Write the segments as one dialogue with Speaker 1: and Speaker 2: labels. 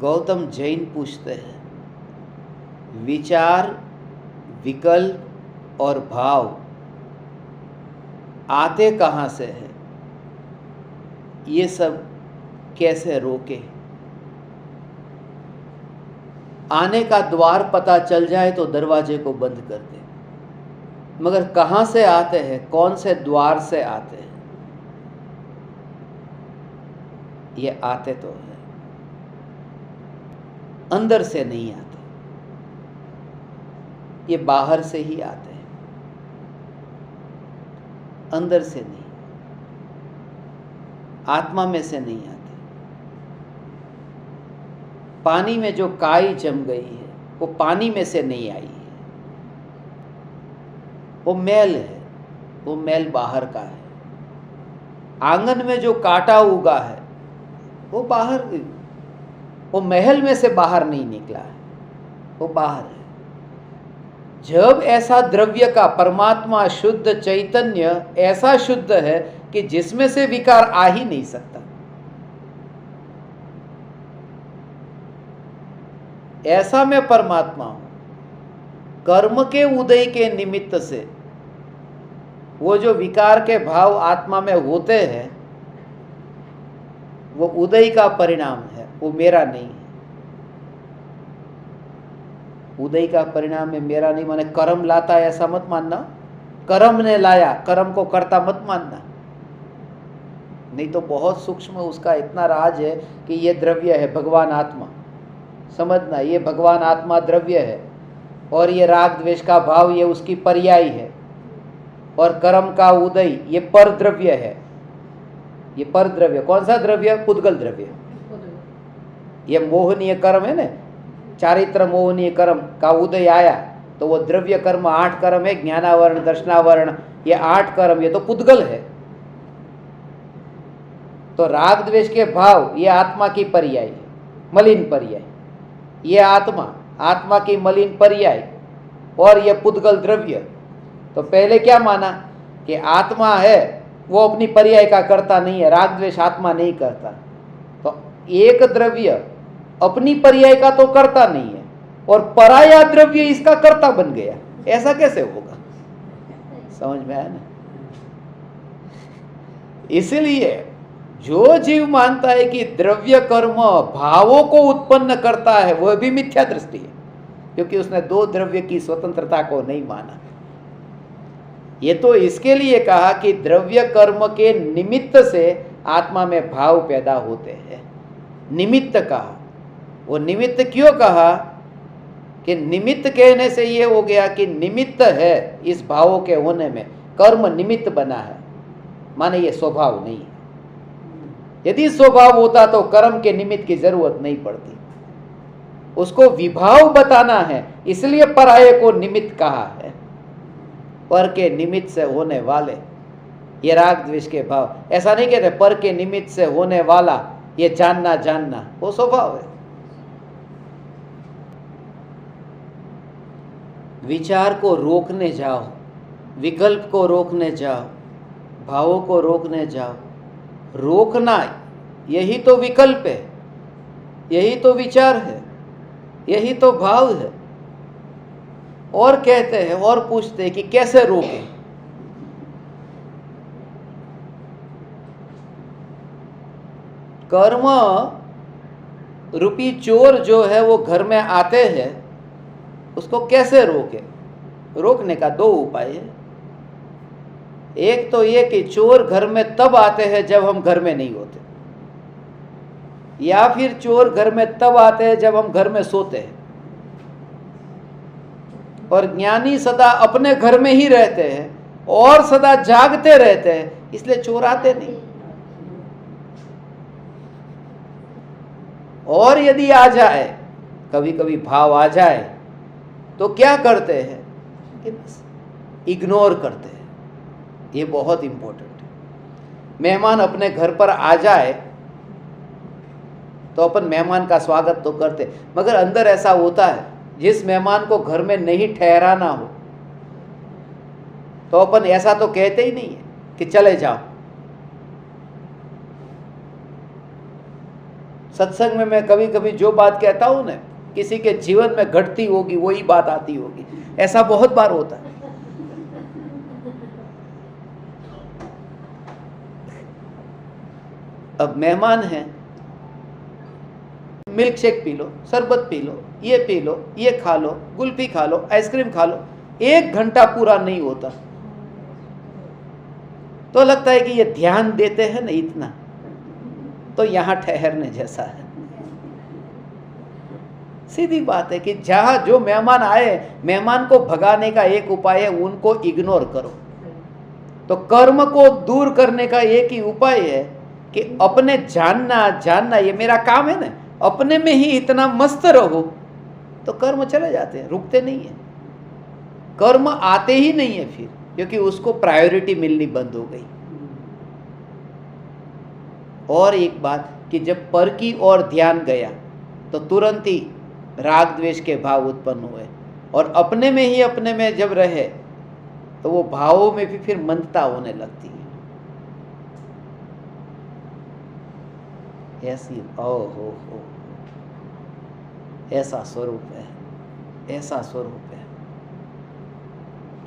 Speaker 1: गौतम जैन पूछते हैं, विचार, विकल्प और भाव आते कहाँ से हैं? ये सब कैसे रोके? आने का द्वार पता चल जाए तो दरवाजे को बंद कर दे, मगर कहाँ से आते हैं, कौन से द्वार से आते हैं? ये आते तो हैं, अंदर से नहीं आते, ये बाहर से ही आते हैं, अंदर से नहीं, आत्मा में से नहीं आते। पानी में जो काई जम गई है वो पानी में से नहीं आई है, वो मैल है, वो मैल बाहर का है। आंगन में जो कांटा उगा है वो बाहर, वो महल में से बाहर नहीं निकला है, वो बाहर है। जब ऐसा द्रव्य का परमात्मा शुद्ध चैतन्य ऐसा शुद्ध है कि जिसमें से विकार आ ही नहीं सकता, ऐसा मैं परमात्मा हूं। कर्म के उदय के निमित्त से वो जो विकार के भाव आत्मा में होते हैं वो उदय का परिणाम है, वो मेरा नहीं है। उदय का परिणाम है, मेरा नहीं। माने कर्म लाता है ऐसा मत मानना, कर्म ने लाया, कर्म को कर्ता मत मानना। नहीं तो बहुत सूक्ष्म उसका इतना राज है कि ये द्रव्य है भगवान आत्मा, समझना, ये भगवान आत्मा द्रव्य है और ये राग द्वेष का भाव ये उसकी पर्याय है, और कर्म का उदय ये पर द्रव्य है। ये पर द्रव्य कौन सा द्रव्य? पुद्गल द्रव्य। ये मोहनीय कर्म है ना, चारित्र मोहनीय कर्म का उदय आया तो वो द्रव्य कर्म 8 कर्म है, ज्ञानावरण, दर्शनावरण, ये 8 कर्म, ये तो पुद्गल है। तो राग द्वेष के भाव ये आत्मा की पर्याय है, मलिन पर्याय। ये आत्मा, आत्मा की मलिन पर्याय और ये पुद्गल द्रव्य। तो पहले क्या माना कि आत्मा है वो अपनी पर्याय का करता नहीं है, राग द्वेष आत्मा नहीं करता। तो एक द्रव्य अपनी पर्याय का तो करता नहीं है और पराया द्रव्य इसका कर्ता बन गया, ऐसा कैसे होगा? समझ में आया ना? इसलिए जो जीव मानता है कि द्रव्य कर्म भावों को उत्पन्न करता है वह भी मिथ्या दृष्टि है, क्योंकि उसने 2 द्रव्य की स्वतंत्रता को नहीं माना। ये तो इसके लिए कहा कि द्रव्य कर्म के निमित्त से आत्मा में भाव पैदा होते हैं। निमित्त कहा, वो निमित्त क्यों कहा कि निमित्त कहने से ये हो गया कि निमित्त है इस भावों के होने में, कर्म निमित्त बना है, माने ये स्वभाव नहीं है। यदि स्वभाव होता तो कर्म के निमित्त की जरूरत नहीं पड़ती, उसको विभाव बताना है, इसलिए पराये को निमित्त कहा है। पर के निमित्त से होने वाले ये राग द्वेष के भाव, ऐसा नहीं कहते पर के निमित्त से होने वाला ये जानना जानना, वो स्वभाव है। विचार को रोकने जाओ, विकल्प को रोकने जाओ, भावों को रोकने जाओ। रोकना यही तो विकल्प है, यही तो विचार है, यही तो भाव है। और कहते हैं और पूछते हैं कि कैसे रोकें? कर्म रूपी चोर जो है वो घर में आते हैं, उसको कैसे रोके? रोकने का 2 उपाय है। एक तो ये कि चोर घर में तब आते हैं जब हम घर में नहीं होते, या फिर चोर घर में तब आते हैं जब हम घर में सोते हैं। और ज्ञानी सदा अपने घर में ही रहते हैं और सदा जागते रहते हैं, इसलिए चोर आते नहीं। और यदि आ जाए, कभी कभी भाव आ जाए, तो क्या करते हैं कि बस इग्नोर करते हैं। ये बहुत इंपॉर्टेंट है। मेहमान अपने घर पर आ जाए तो अपन मेहमान का स्वागत तो करते, मगर अंदर ऐसा होता है जिस मेहमान को घर में नहीं ठहराना हो तो अपन ऐसा तो कहते ही नहीं है कि चले जाओ। सत्संग में मैं कभी कभी जो बात कहता हूँ ना, किसी के जीवन में घटती होगी वही बात आती होगी, ऐसा बहुत बार होता है। अब मेहमान हैं, मिल्क शेक पी लो, शरबत पी लो, ये पी लो, ये खा लो, कुल्फी खा लो, आइसक्रीम खा लो, 1 घंटा पूरा नहीं होता तो लगता है कि ये ध्यान देते हैं ना इतना, तो यहां ठहरने जैसा है। सीधी बात है कि जहां जो मेहमान आए, मेहमान को भगाने का एक उपाय है, उनको इग्नोर करो। तो कर्म को दूर करने का एक ही उपाय है कि अपने जानना ये मेरा काम है ना, अपने में ही इतना मस्त रहो तो कर्म चले जाते हैं, रुकते नहीं है। कर्म आते ही नहीं है फिर, क्योंकि उसको प्रायोरिटी मिलनी बंद हो गई। और एक बात कि जब पर की ओर ध्यान गया तो तुरंत ही राग द्वेष के भाव उत्पन्न हुए, और अपने में जब रहे तो वो भावों में भी फिर मंदता होने लगती है। ऐसी हो ऐसा स्वरूप है, ऐसा स्वरूप है,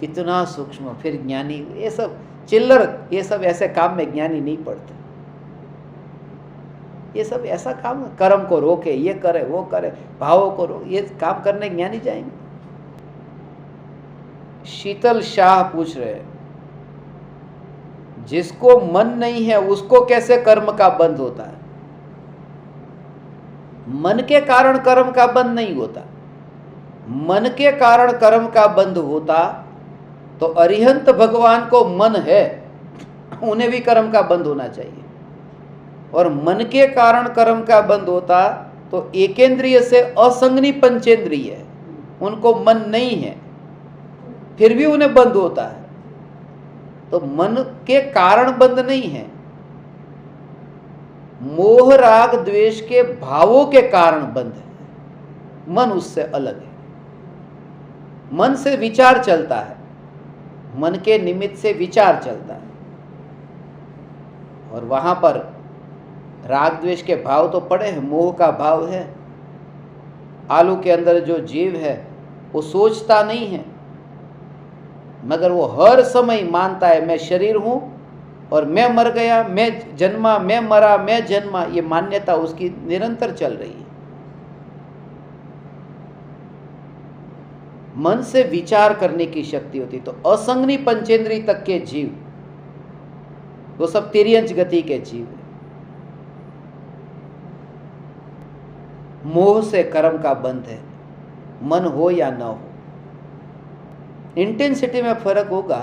Speaker 1: कितना सूक्ष्म। फिर ज्ञानी ये सब चिल्लर, ये सब ऐसे काम में ज्ञानी नहीं पड़ते। ये सब ऐसा काम, कर्म को रोके, ये करे वो करे, भावों को रोके, ये काम करने ज्ञानी जाएंगे। शीतल शाह पूछ रहे, जिसको मन नहीं है उसको कैसे कर्म का बंध होता है? मन के कारण कर्म का बंध नहीं होता। मन के कारण कर्म का बंध होता तो अरिहंत भगवान को मन है, उन्हें भी कर्म का बंध होना चाहिए। और मन के कारण कर्म का बंध होता तो एकेंद्रिय से असंगनी पंचेंद्रिय है, उनको मन नहीं है, फिर भी उन्हें बंध होता है। तो मन के कारण बंध नहीं है, मोह राग द्वेष के भावों के कारण बंध है। मन उससे अलग है। मन से विचार चलता है, मन के निमित्त से विचार चलता है, और वहां पर राग द्वेष के भाव तो पड़े हैं, मोह का भाव है। आलू के अंदर जो जीव है वो सोचता नहीं है, मगर वो हर समय मानता है मैं शरीर हूं और मैं मर गया, मैं जन्मा, मैं मरा, मैं जन्मा। ये मान्यता उसकी निरंतर चल रही है। मन से विचार करने की शक्ति होती तो असंगनी पंचेंद्री तक के जीव, वो सब तिर्यंच गति के जीव है। मोह से कर्म का बंध है, मन हो या न हो। इंटेंसिटी में फर्क होगा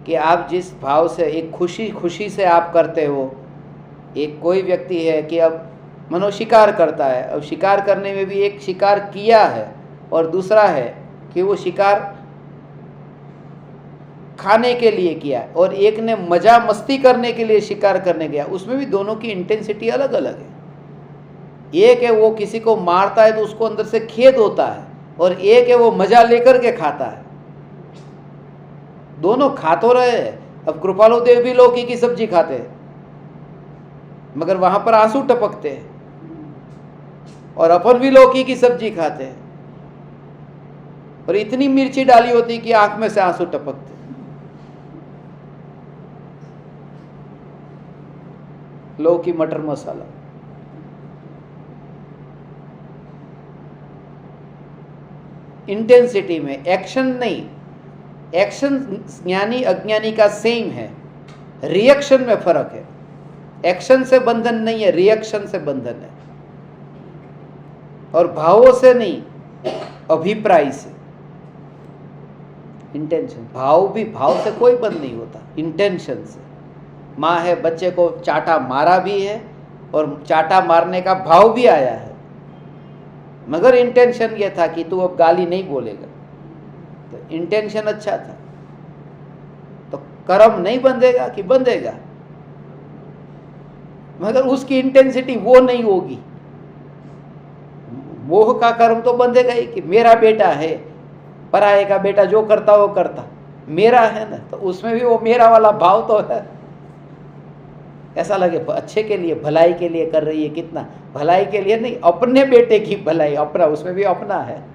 Speaker 1: कि आप जिस भाव से, एक खुशी से आप करते हो। एक कोई व्यक्ति है कि अब मनो शिकार करता है, अब शिकार करने में भी एक शिकार किया है और दूसरा है कि वो शिकार खाने के लिए किया, और एक ने मजा मस्ती करने के लिए शिकार करने गया। उसमें भी दोनों की इंटेंसिटी अलग अलग है। एक है वो किसी को मारता है तो उसको अंदर से खेद होता है, और एक है वो मजा लेकर के खाता है। दोनों खा तो रहे हैं। अब कृपालु देव भी लौकी की सब्जी खाते हैं, मगर वहां पर आंसू टपकते हैं, और अपन भी लौकी की सब्जी खाते हैं, और इतनी मिर्ची डाली होती कि आंख में से आंसू टपकते। लौकी मटर मसाला। इंटेंसिटी में, एक्शन नहीं। एक्शन ज्ञानी अज्ञानी का सेम है, रिएक्शन में फर्क है। एक्शन से बंधन नहीं है, रिएक्शन से बंधन है। और भावों से नहीं, अभिप्राय से। इंटेंशन, भाव भी, भाव से कोई बंध नहीं होता, इंटेंशन से। माँ है, बच्चे को चाटा मारा भी है और चाटा मारने का भाव भी आया है, मगर इंटेंशन ये था कि तू अब गाली नहीं बोलेगा, तो इंटेंशन अच्छा था। तो कर्म नहीं बंधेगा कि बंधेगा, मगर उसकी इंटेंसिटी वो नहीं होगी। मोह का कर्म तो बंधेगा ही कि मेरा बेटा है, पराये का बेटा जो करता वो करता, मेरा है ना, तो उसमें भी वो मेरा वाला भाव तो है। ऐसा लगे अच्छे के लिए, भलाई के लिए कर रही है, कितना भलाई के लिए नहीं, अपने बेटे की भलाई, अपना उसमें भी अपना है।